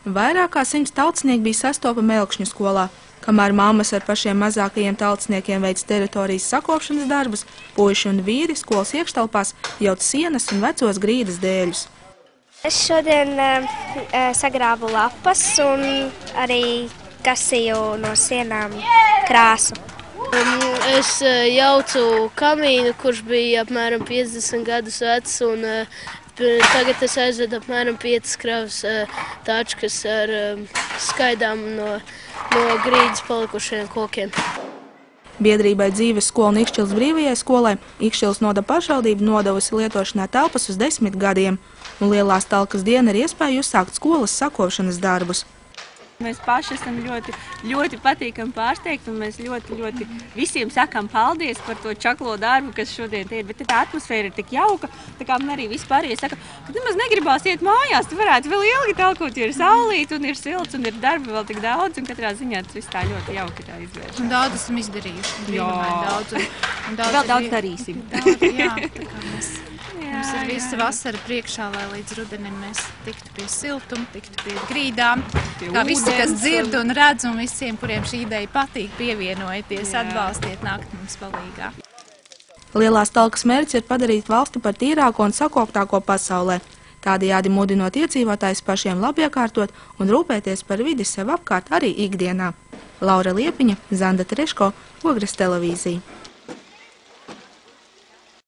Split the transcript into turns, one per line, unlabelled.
Vairāk kā 100 tautsnieki bija sastopami Elkšņu skolā. Kamēr mammas ar pašiem mazākajiem tautsniekiem veic teritorijas sakopšanas darbus, puiši un vīri skolas iekštelpās jauc sienas un vecos grīdas dēļus.
Es šodien sagrābu lapas un arī kasīju no sienām krāsu.
Es jaucu kamīnu, kurš bija apmēram 50 gadus vecs, un tagad es aizvedu apmēram 5 kravas tačkas ar skaidām no grīdas palikušiem kokiem.
Biedrībai Dzīves skola un Ikšķiles brīvajai skolai Ikšķiles novada pašvaldība nodevusi lietošanā telpas uz 10 gadiem, un Lielās talkas diena ir iespēja uzsākt skolas sakopšanas darbus.
Mēs paši esam ļoti patīkami pārsteigti, un mēs ļoti visiem sakām paldies par to čaklo darbu, kas šodien ir. Bet tā atmosfēra ir tik jauka, tā kā man arī vispārējie saka, ka nemaz negribās iet mājās, tu varētu vēl ilgi talkot, jo ir saulīt un ir silts un ir darba vēl tik daudz, un katrā ziņā tas viss tā ļoti jauki tā izvērš.
Un daudz esam izdarījuši.
Vēl daudz darīsim.
Jā, tā kā mums ir visa vasara priekšā, lai līdz rudenim mēs tiktu pie siltuma, tiktu pie grīdām. Kā visi, kas dzird un redz, un visiem, kuriem šī ideja patīk, pievienojieties, atbalstiet, nākt mums palīgā.
Lielās talkas mērķis ir padarīt valsti par tīrāko un sakoptāko pasaulē. Tādējādi mudinot iedzīvotājus pašiem labiekārtot un rūpēties par vidi sev apkārt arī ikdienā. Laura Liepiņa, Zanda Treško, Ogres televīzija.